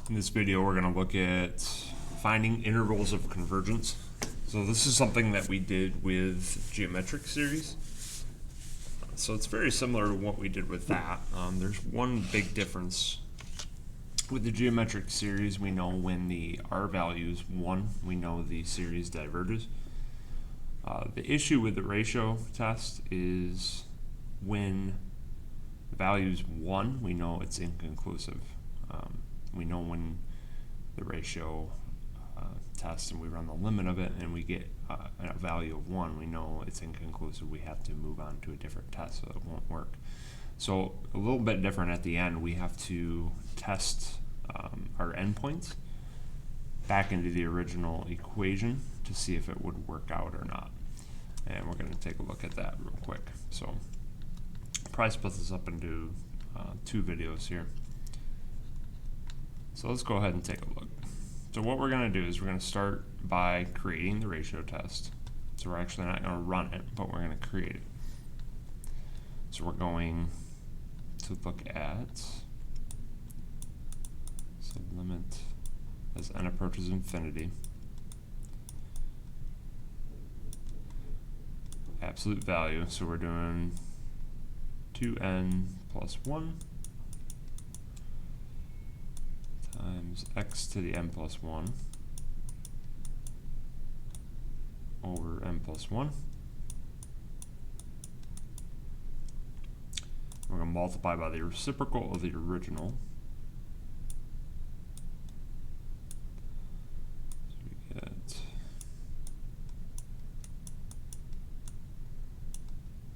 In this video, we're going to look at finding intervals of convergence. So this is something that we did with geometric series. So it's very similar to what we did with that. There's one big difference. With the geometric series, we know when the R value is 1, we know the series diverges. The issue with the ratio test is when the value is 1, we know it's inconclusive. We know when the ratio test and we run the limit of it and we get a value of 1, we know it's inconclusive. We have to move on to a different test, so it won't work. So a little bit different at the end, we have to test our endpoints back into the original equation to see if it would work out or not. And we're going to take a look at that real quick. So I'll probably split this up into 2 videos here. So let's go ahead and take a look. So what we're going to do is we're going to start by creating the ratio test. So we're actually not going to run it, but we're going to create it. So we're going to look at limit as n approaches infinity, absolute value. So we're doing 2n plus 1 times x to the n plus 1 over n plus 1. We're going to multiply by the reciprocal of the original. So we get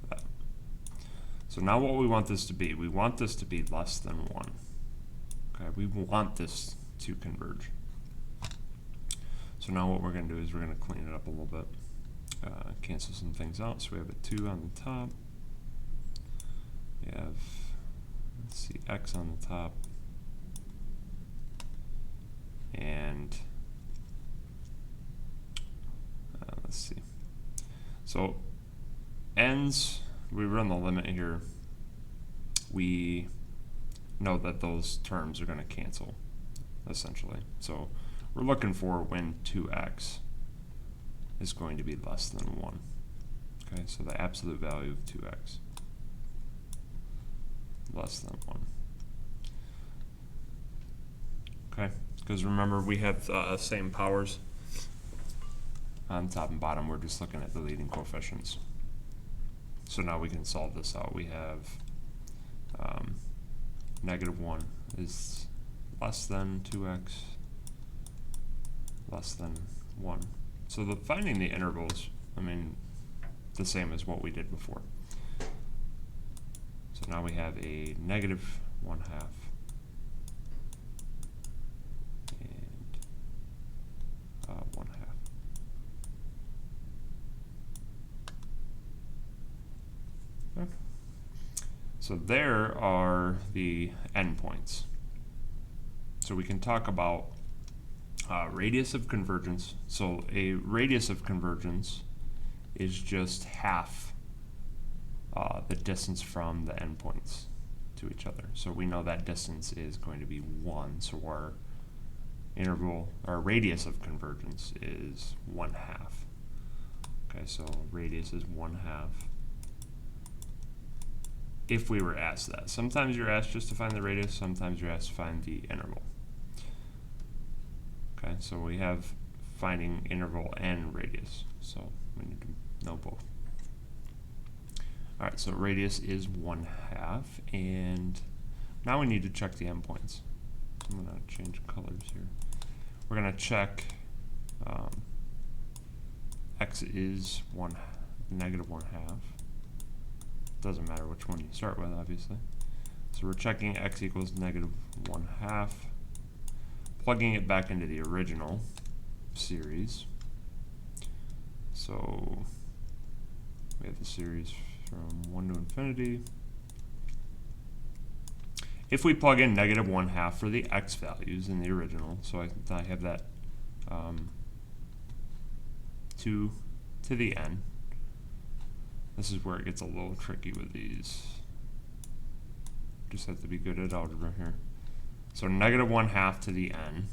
that. So now what we want this to be, we want this to be less than 1. Okay, we want this to converge. So now what we're going to do is we're going to clean it up a little bit, cancel some things out. So we have a 2 on the top. We have, let's see, x on the top, and let's see. So n's, we run the limit here. We know that those terms are going to cancel, essentially. So we're looking for when 2x is going to be less than 1. Okay, so the absolute value of 2x less than 1. Okay, because remember we have same powers on top and bottom. We're just looking at the leading coefficients. So now we can solve this out. We have negative 1 is less than 2x less than 1. So finding the intervals, I mean, the same as what we did before. So now we have a negative 1/2 and 1/2. Okay. So there are the endpoints. So we can talk about radius of convergence. So a radius of convergence is just half the distance from the endpoints to each other. So we know that distance is going to be 1. So our interval, our radius of convergence is 1/2. Okay, so radius is 1/2. If we were asked that. Sometimes you're asked just to find the radius, sometimes you're asked to find the interval. Okay, so we have finding interval and radius, so we need to know both. Alright, so radius is 1/2, and now we need to check the endpoints. I'm going to change colors here. We're going to check x is negative 1/2. Doesn't matter which one you start with, obviously. So we're checking x equals negative 1/2, plugging it back into the original series. So we have the series from 1 to infinity. If we plug in negative 1/2 for the x values in the original, so I have that 2 to the n. This is where it gets a little tricky with these. Just have to be good at algebra here. So negative 1/2 to the n.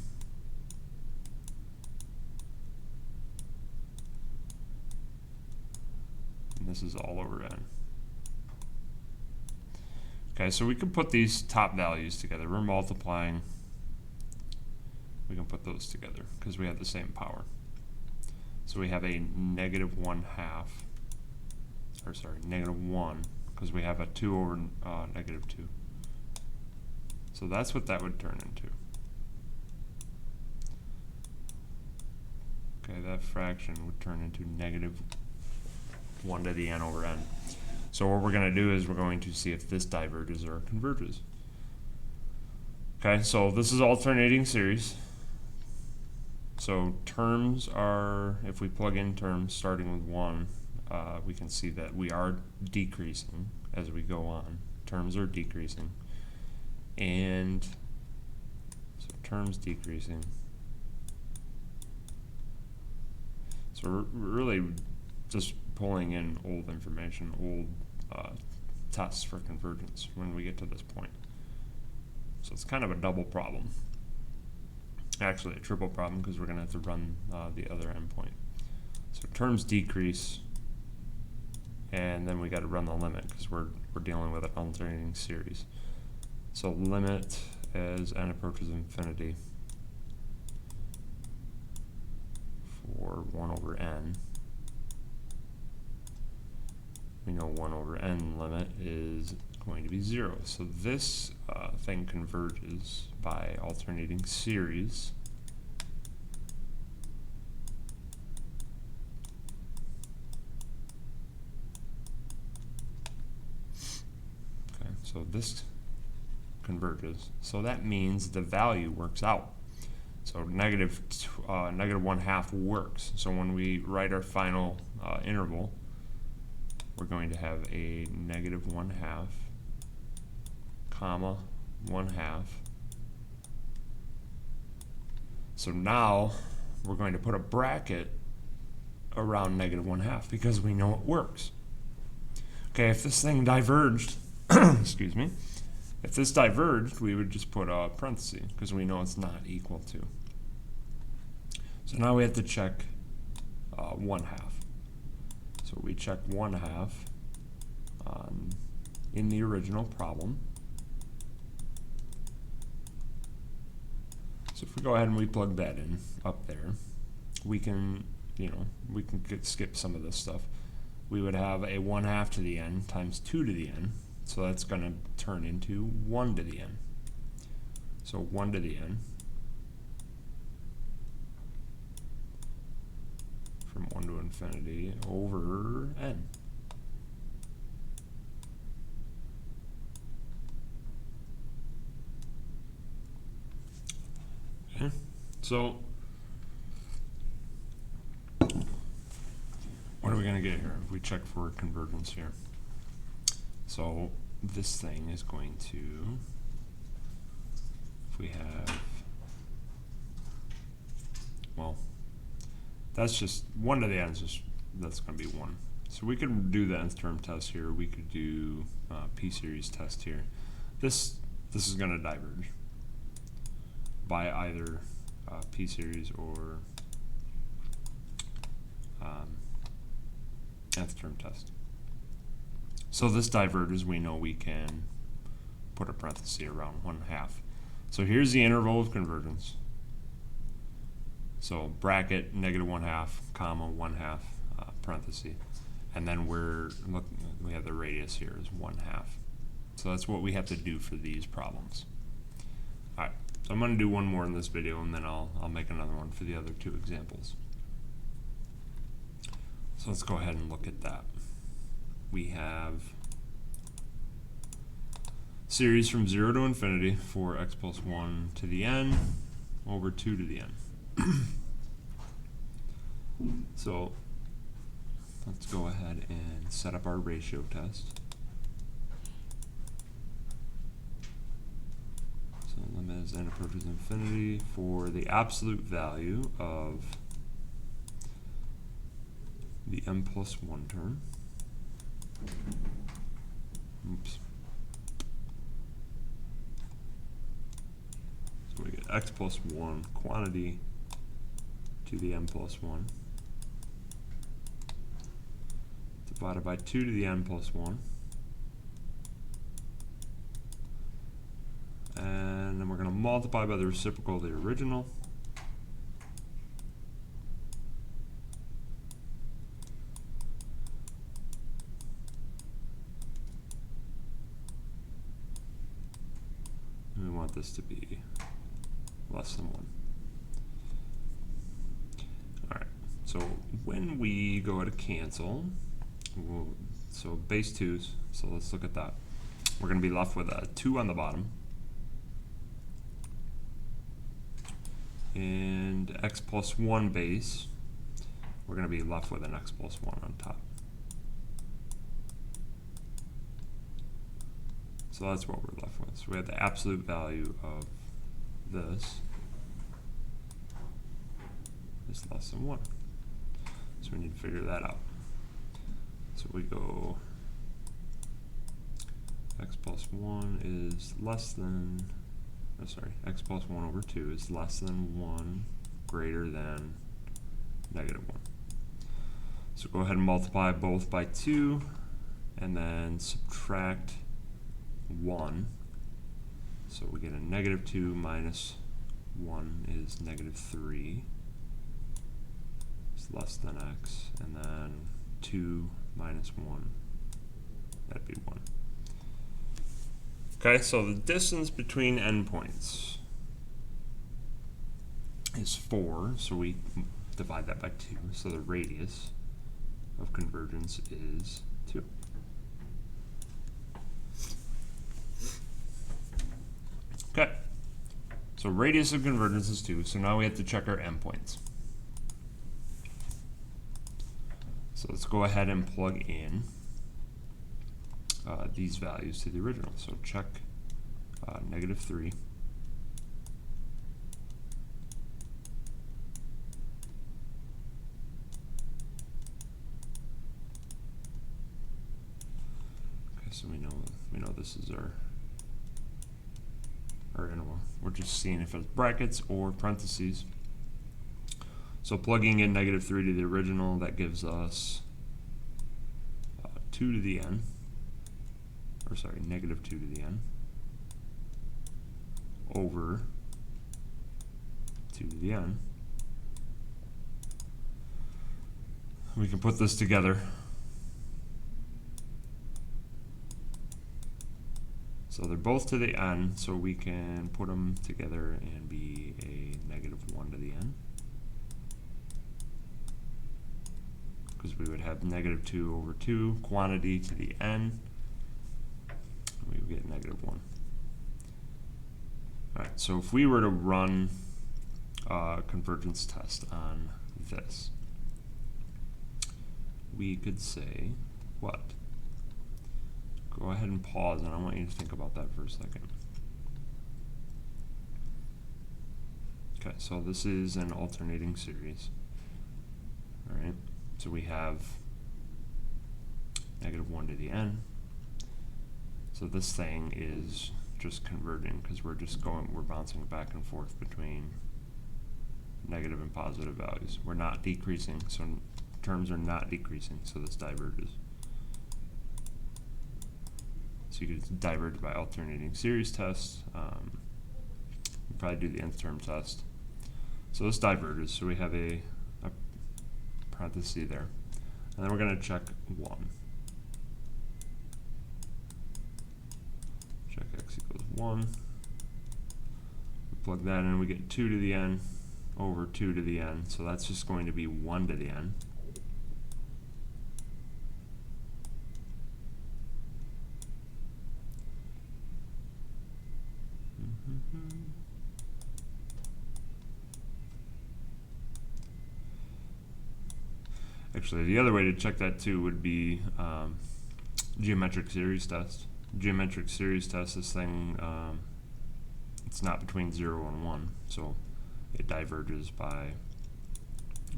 And this is all over n. Okay, so we can put these top values together. We're multiplying. We can put those together because we have the same power. So we have a negative 1/2, or sorry, negative 1, because we have a 2 over negative 2. So that's what that would turn into. Okay, that fraction would turn into negative 1 to the n over n. So what we're going to do is we're going to see if this diverges or converges. Okay, so this is alternating series. So terms are, if we plug in terms starting with 1, we can see that we are decreasing as we go on. Terms are decreasing. And so terms decreasing. So we're really just pulling in old information, old tests for convergence when we get to this point. So it's kind of a double problem. Actually a triple problem because we're going to have to run the other endpoint. So terms decrease, and then we got to run the limit because we're dealing with an alternating series. So limit as n approaches infinity for 1 over n. We know 1 over n limit is going to be 0. So this thing converges by alternating series. Okay, so this converges. So that means the value works out. So negative 1/2 works. So when we write our final interval, we're going to have a negative 1/2, comma 1/2. So now we're going to put a bracket around negative 1/2 because we know it works. Okay, if this thing diverged, excuse me, if this diverged, we would just put a parenthesis because we know it's not equal to. So now we have to check 1/2. So we check 1/2 in the original problem. So if we go ahead and we plug that in up there, we can, we can skip some of this stuff. We would have a 1/2 to the n times 2 to the n. So that's going to turn into 1 to the n. So 1 to the n from 1 to infinity over n. Okay, so what are we going to get here if we check for convergence here? So this thing is going to, if we have, well, that's just 1 to the n is just, that's going to be 1. So we could do the nth term test here. We could do p-series test here. This is going to diverge by either p-series or nth term test. So this diverges, we know we can put a parenthesis around 1/2. So here's the interval of convergence. So bracket negative 1/2, comma 1/2, parenthesis. And then we have the radius here is 1/2. So that's what we have to do for these problems. Alright, so I'm going to do one more in this video and then I'll make another one for the other 2 examples. So let's go ahead and look at that. We have series from 0 to infinity for x plus 1 to the n over 2 to the n. So let's go ahead and set up our ratio test. So limit as n approaches infinity for the absolute value of the n plus 1 term. Oops. x plus 1 quantity to the n plus 1 divided by 2 to the n plus 1. And then we're going to multiply by the reciprocal of the original. And we want this to be less than 1. All right, so when we go to cancel, so base 2's, so let's look at that. We're going to be left with a 2 on the bottom and x plus 1 base. We're going to be left with an x plus 1 on top. So that's what we're left with. So we have the absolute value of this is less than 1. So we need to figure that out. So we go x plus 1 is less than, x plus 1 over 2 is less than 1 greater than negative 1. So go ahead and multiply both by 2 and then subtract 1. So we get a negative 2 minus 1 is negative 3. It's less than x, and then 2 minus 1, that'd be 1. Okay, so the distance between endpoints is 4, so we divide that by 2. So the radius of convergence is 2. Okay, so radius of convergence is 2, so now we have to check our endpoints. So let's go ahead and plug in these values to the original. So check negative 3. Okay, so we know this is our interval. We're just seeing if it's brackets or parentheses. So plugging in negative 3 to the original, that gives us 2 to the n, or sorry, negative 2 to the n, over 2 to the n. We can put this together. So they're both to the n, so we can put them together and be a negative 1 to the n. Because we would have negative 2 over 2 quantity to the n, and we would get negative 1. Alright, so if we were to run a convergence test on this, we could say what? Go ahead and pause, and I want you to think about that for a second. Okay, so this is an alternating series. Alright. So we have negative 1 to the n. So this thing is just converging because we're bouncing back and forth between negative and positive values. We're not decreasing, so terms are not decreasing, so this diverges. So you could diverge by alternating series tests. You probably do the nth term test. So this diverges, so we have a parenthesis there. And then we're going to check 1. Check x equals 1. We plug that in, we get 2 to the n over 2 to the n. So that's just going to be 1 to the n. Actually, the other way to check that too would be geometric series test. Geometric series test, this thing, it's not between 0 and 1, so it diverges by,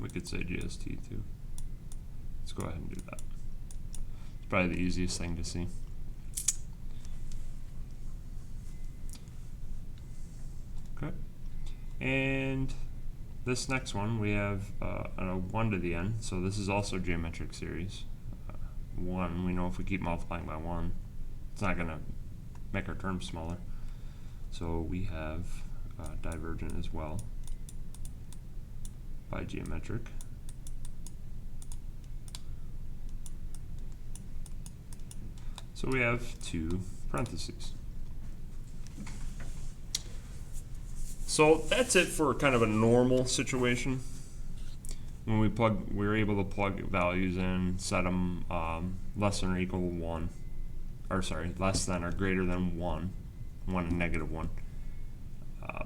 we could say GST too. Let's go ahead and do that. It's probably the easiest thing to see. Okay. And this next one, we have a 1 to the n, so this is also geometric series. 1, we know if we keep multiplying by 1, it's not going to make our terms smaller. So we have divergent as well by geometric. So we have 2 parentheses. So that's it for kind of a normal situation. When we're able to plug values in, set them less than or equal to 1, or sorry, less than or greater than 1 and negative 1.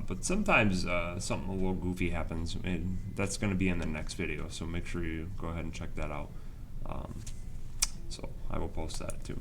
But sometimes something a little goofy happens, and that's going to be in the next video, so make sure you go ahead and check that out. So I will post that too.